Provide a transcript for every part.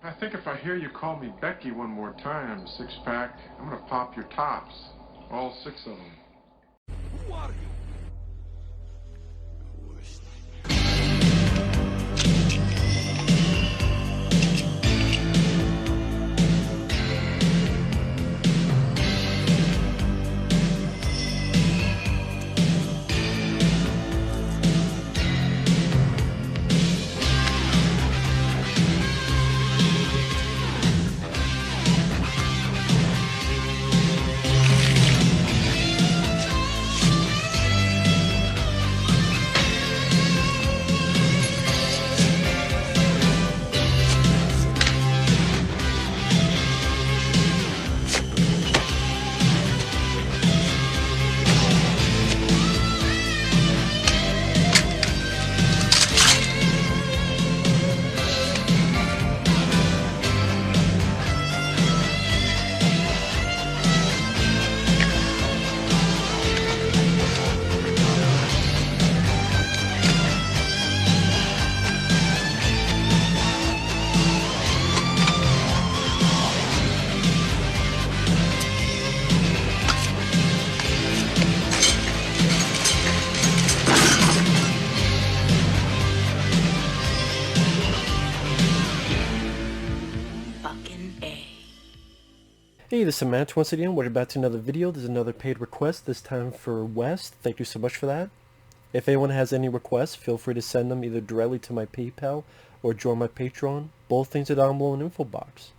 I think if I hear you call me Becky one more time, six-pack, I'm gonna pop your tops. All six of them. Who are you? Hey, this is Matt once again. We're back to another video. There's another paid request, this time for West. Thank you so much for that. If anyone has any requests, feel free to send them either directly to my PayPal or join my Patreon. Both things are down below in the info box.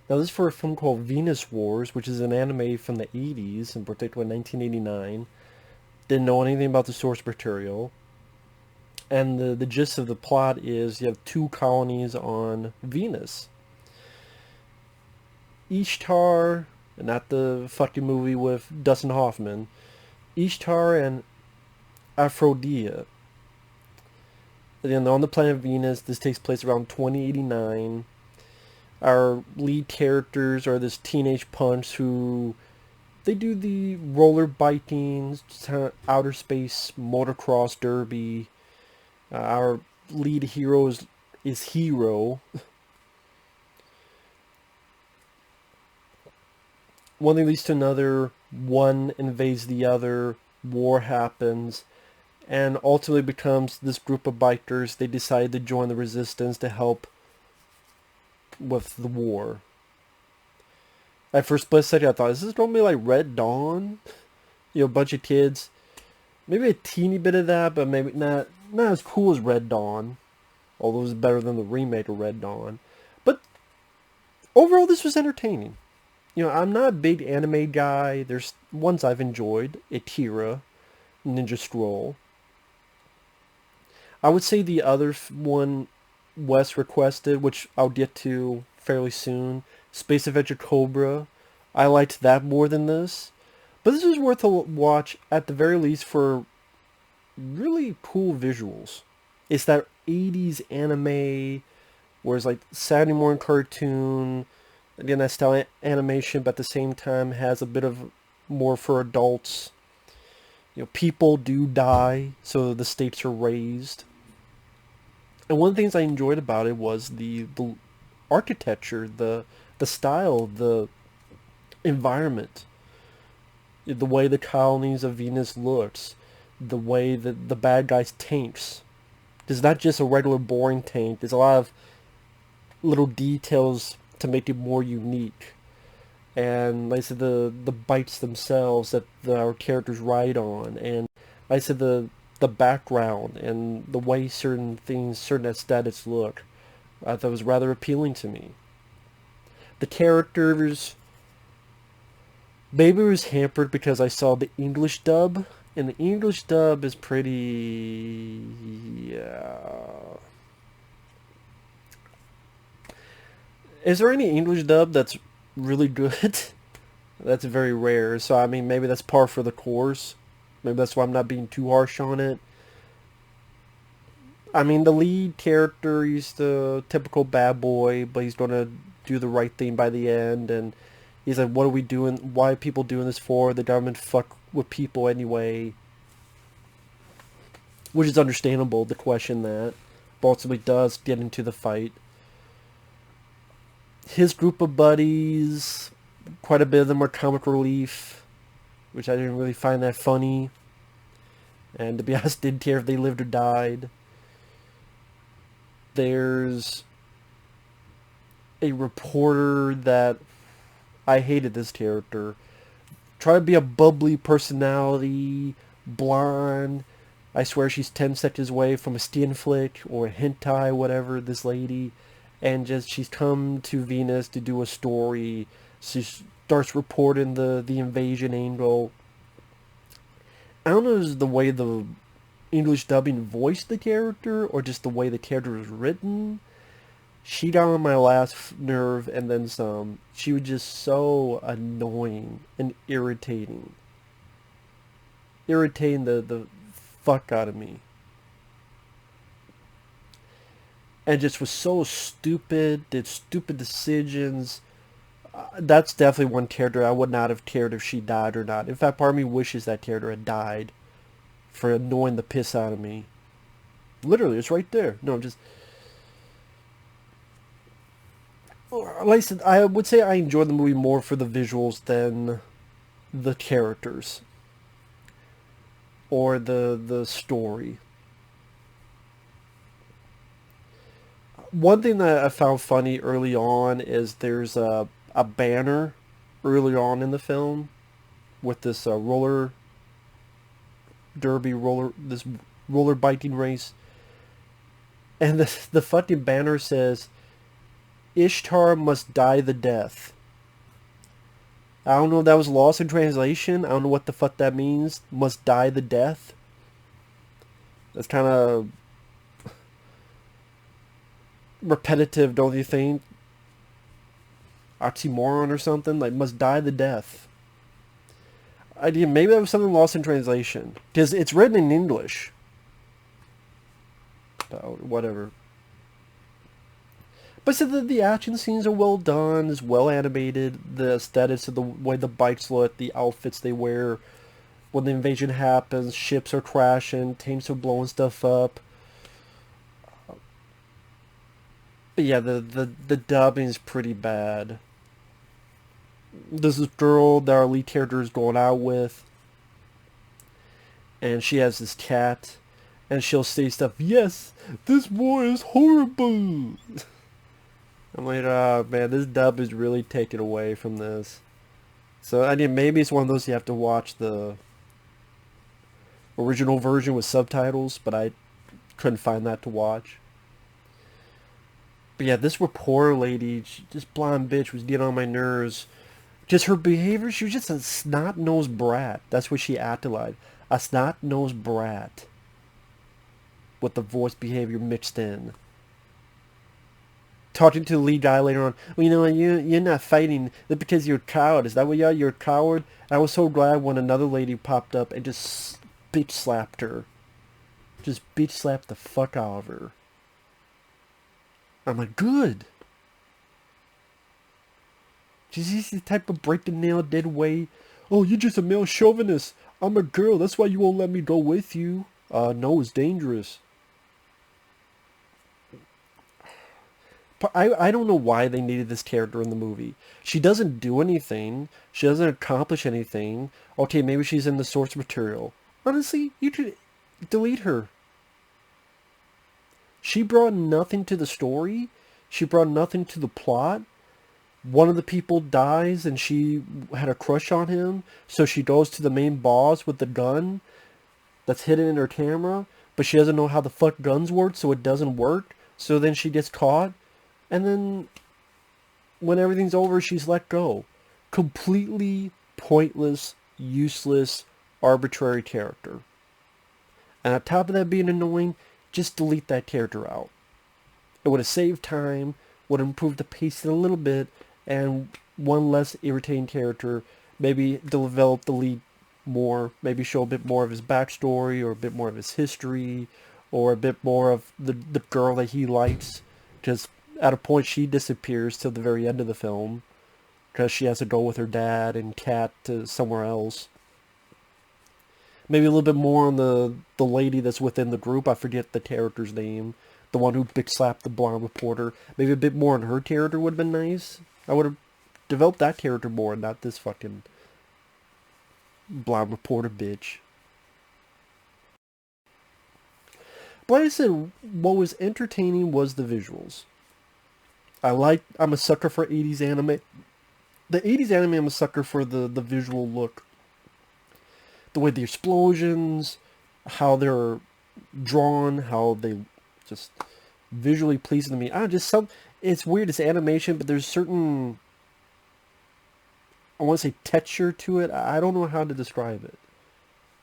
Now this is for a film called Venus Wars, which is an anime from the 80s, in particular 1989. Didn't know anything about the source material. And the gist of the plot is you have two colonies on Venus. Ishtar, not the fucking movie with Dustin Hoffman, Ishtar and Aphrodite. Again, they're on the planet Venus. This takes place around 2089. Our lead characters are this teenage punks who, they do the roller biking, outer space motocross derby. Our lead hero is Hero. One thing leads to another, one invades the other, war happens, and ultimately becomes this group of bikers. They decide to join the resistance to help with the war. At first split second I thought, is this going to be like Red Dawn? You know, a bunch of kids. Maybe a teeny bit of that, but maybe not as cool as Red Dawn. Although it's better than the remake of Red Dawn. But overall this was entertaining. You know, I'm not a big anime guy. There's ones I've enjoyed. Akira, Ninja Scroll. I would say the other one Wes requested, which I'll get to fairly soon, Space Adventure Cobra. I liked that more than this. But this is worth a watch, at the very least, for really cool visuals. It's that 80s anime, where it's like Saturday morning cartoon. Again, that style animation, but at the same time has a bit of more for adults. You know, people do die, so the stakes are raised. And one of the things I enjoyed about it was the architecture, the style, the environment, the way the colonies of Venus looks, the way that the bad guys tanks. It's not just a regular boring tank. There's a lot of little details to make it more unique. And like I said, the bikes themselves that our characters ride on, and like I said, the background and the way certain things, certain aesthetics look, I thought was rather appealing to me. The characters, maybe it was hampered because I saw the English dub, and the English dub is pretty, yeah. Is there any English dub that's really good? That's very rare. So, I mean, maybe that's par for the course. Maybe that's why I'm not being too harsh on it. I mean, the lead character, he's the typical bad boy, but he's going to do the right thing by the end. And he's like, what are we doing? Why are people doing this for? The government fuck with people anyway. Which is understandable to question that. But ultimately does get into the fight. his group of buddies, quite a bit of them are comic relief, which I didn't really find that funny. And to be honest, didn't care if they lived or died. There's a reporter that I hated this character. Try to be a bubbly personality, blonde. I swear she's 10 seconds away from a skin flick or a hentai, whatever, this lady. And just she's come to Venus to do a story. She starts reporting the invasion angle. I don't know if it's the way the English dubbing voiced the character or just the way the character was written. She got on my last nerve and then some. She was just so annoying and irritating. Irritating the fuck out of me. And just was so stupid, did stupid decisions. That's definitely one character I would not have cared if she died or not. In fact, part of me wishes that character had died for annoying the piss out of me. Literally, it's right there. No, just... Like I said, I would say I enjoyed the movie more for the visuals than the characters. Or the story. One thing that I found funny early on is there's a banner early on in the film with this roller biking race, and the fucking banner says Ishtar must die the death. I don't know if that was lost in translation. I don't know what the fuck that means. Must die the death. That's kind of repetitive, don't you think? Oxymoron or something, like must die the death. Maybe that was something lost in translation because it's written in English. Whatever. But so the action scenes are well done, it's well animated. The aesthetics of the way the bikes look, the outfits they wear when the invasion happens, ships are crashing, tanks are blowing stuff up. But yeah, the dubbing is pretty bad. There's this girl that our lead character is going out with, and she has this cat, and she'll say stuff, yes, this war is horrible. I'm like, oh man, this dub is really taken away from this. So, I mean, maybe it's one of those you have to watch the original version with subtitles, but I couldn't find that to watch. But yeah, this reporter lady, this blonde bitch was getting on my nerves. Just her behavior, she was just a snot-nosed brat. That's what she acted like. A snot-nosed brat. With the voice behavior mixed in. Talking to the lead guy later on, well, you know, you're not fighting because you're a coward. Is that what you are? You're a coward? And I was so glad when another lady popped up and just bitch slapped her. Just bitch slapped the fuck out of her. I'm like, good. Is this the type of break the nail dead way? Oh, you're just a male chauvinist. I'm a girl. That's why you won't let me go with you. No, it's dangerous. I don't know why they needed this character in the movie. She doesn't do anything. She doesn't accomplish anything. Okay, maybe she's in the source material. Honestly, you could delete her. She brought nothing to the story. She brought nothing to the plot. One of the people dies and she had a crush on him. So she goes to the main boss with the gun that's hidden in her camera. But she doesn't know how the fuck guns work, so it doesn't work. So then she gets caught. And then when everything's over, she's let go. Completely pointless, useless, arbitrary character. And on top of that being annoying, just delete that character out. It would have saved time, would have improved the pacing a little bit, and one less irritating character. Maybe develop the lead more, maybe show a bit more of his backstory, or a bit more of his history, or a bit more of the girl that he likes. Just at a point she disappears till the very end of the film, because she has to go with her dad and Kat to somewhere else. Maybe a little bit more on the lady that's within the group. I forget the character's name. the one who big slapped the blonde reporter. Maybe a bit more on her character would have been nice. I would have developed that character more, not this fucking blonde reporter bitch. But like I said, what was entertaining was the visuals. I'm a sucker for 80s anime. The 80s anime, I'm a sucker for the visual look. The way the explosions, how they're drawn, how they just visually pleasing to me. It's weird, it's animation, but there's certain, I want to say texture to it. I don't know how to describe it.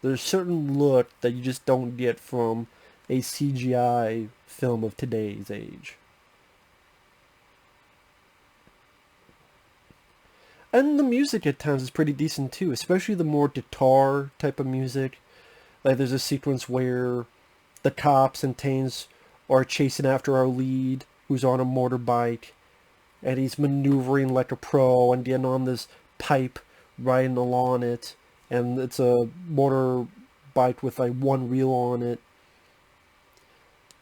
There's a certain look that you just don't get from a CGI film of today's age. And the music at times is pretty decent too, especially the more guitar type of music. Like there's a sequence where the cops and Taines are chasing after our lead, who's on a motorbike, and he's maneuvering like a pro and getting on this pipe, riding along it, and it's a motorbike with like one wheel on it.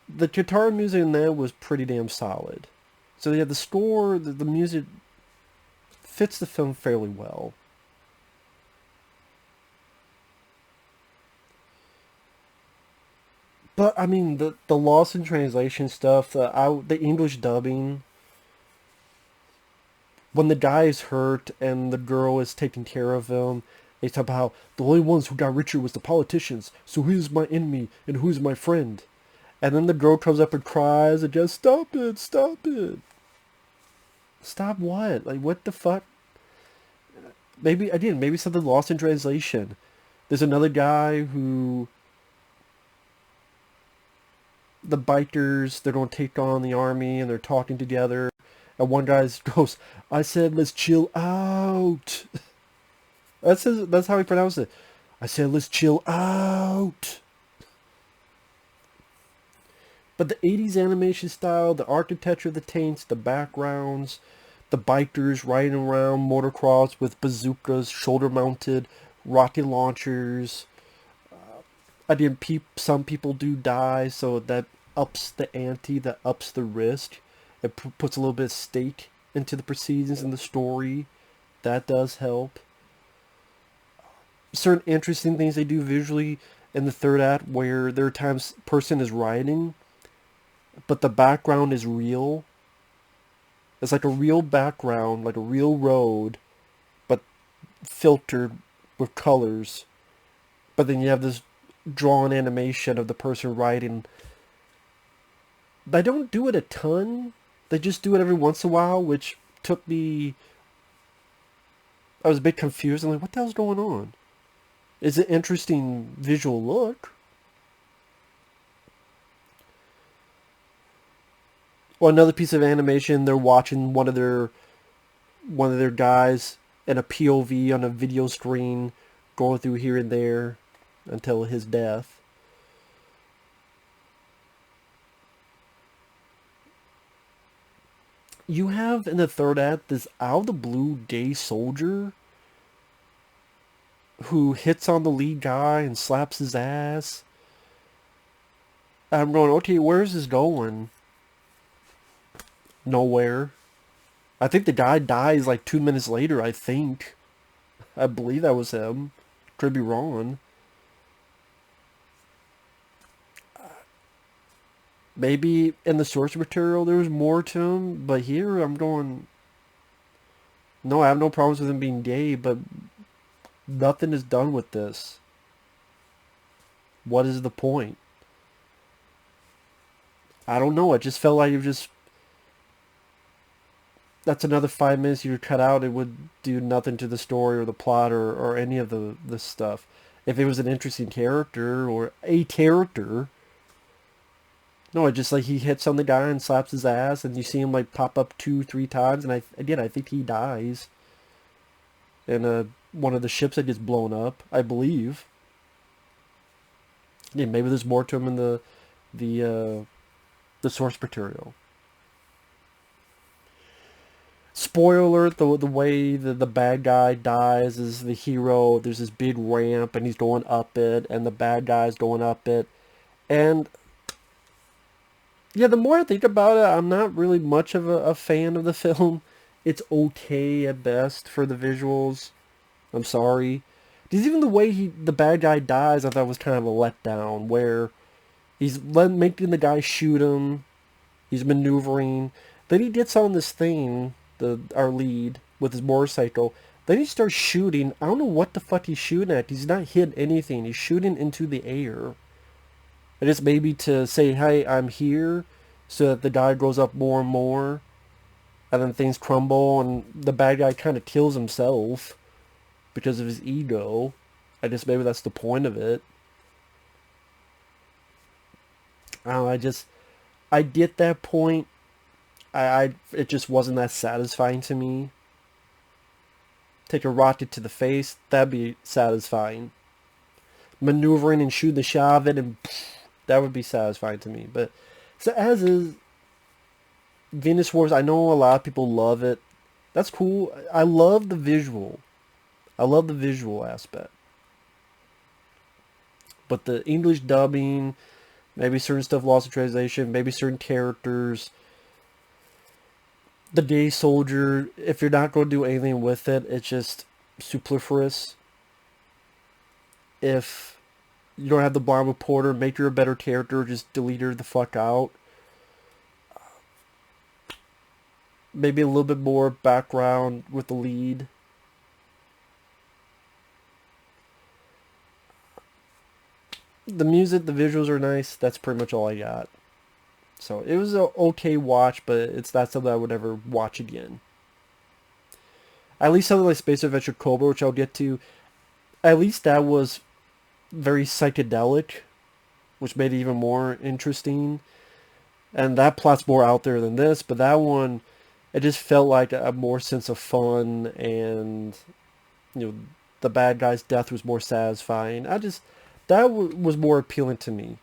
The guitar music in that was pretty damn solid. So yeah, the score, the music fits the film fairly well. But I mean, the loss in translation stuff, the English dubbing, when the guy is hurt and the girl is taking care of him, they talk about how the only ones who got richer was the politicians. So who's my enemy and who's my friend? And then the girl comes up and cries and just, stop it, stop it. Stop what? Like, what the fuck? Maybe something lost in translation. There's another guy who, the bikers, they're going to take on the army and they're talking together. And one guy goes, I said, let's chill out. That's how he pronounced it. I said, let's chill out. But the 80s animation style, the architecture of the tanks, the backgrounds, the bikers riding around motocross with bazookas, shoulder-mounted rocket launchers. Some people do die, so that ups the ante, that ups the risk. It puts a little bit of stake into the proceedings and the story. That does help. Certain interesting things they do visually in the third act where there are times person is riding, but the background is real. It's like a real background, like a real road, but filtered with colors. But then you have this drawn animation of the person riding. They don't do it a ton. They just do it every once in a while, which took me... I was a bit confused. I'm like, what the hell's going on? It's an interesting visual look. Well, another piece of animation, they're watching one of their guys in a POV on a video screen going through here and there until his death. You have in the third act this out of the blue gay soldier who hits on the lead guy and slaps his ass. I'm going, okay, where's this going? Nowhere. I think the guy dies like 2 minutes later, I think. I believe that was him. Could be wrong. Maybe in the source material there was more to him, but here I'm going... No, I have no problems with him being gay, but nothing is done with this. What is the point? I don't know. It just felt like it was just... That's another 5 minutes you could cut out. It would do nothing to the story or the plot or any of this stuff. If it was an interesting character or a character... No, it's just like he hits on the guy and slaps his ass, and you see him like pop up 2-3 times, and I think he dies in one of the ships that gets blown up, I believe. Yeah, maybe there's more to him in the source material. Spoiler alert: the way the bad guy dies is the hero. There's this big ramp, and he's going up it, and the bad guy's going up it, and Yeah, the more I think about it, I'm not really much of a fan of the film. It's okay at best for the visuals. I'm sorry. Because even the way the bad guy dies, I thought was kind of a letdown, where making the guy shoot him, he's maneuvering, then he gets on this thing, our lead, with his motorcycle, then he starts shooting. I don't know what the fuck he's shooting at. He's not hitting anything. He's shooting into the air. And it's maybe to say, hey, I'm here, so that the guy grows up more and more, and then things crumble, and the bad guy kind of kills himself because of his ego. I guess maybe that's the point of it. I don't know, I get that point. It just wasn't that satisfying to me. Take a rocket to the face, that'd be satisfying. Maneuvering and shooting the shot of it, and that would be satisfying to me. But so as is, Venus Wars, I know a lot of people love it. That's cool. I love the visual. I love the visual aspect. But the English dubbing, maybe certain stuff lost in translation, maybe certain characters, the gay soldier, if you're not going to do anything with it, it's just superfluous. If you don't have the blonde reporter, make her a better character, just delete her the fuck out. Maybe a little bit more background with the lead. The music, the visuals are nice. That's pretty much all I got. So it was an okay watch, but it's not something I would ever watch again. At least something like Space Adventure Cobra, which I'll get to, at least that was very psychedelic, which made it even more interesting. And that plot's more out there than this, but that one, it just felt like a more sense of fun, and the bad guy's death was more satisfying. That was more appealing to me.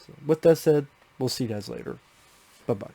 So with that said, we'll see you guys later. Bye-bye.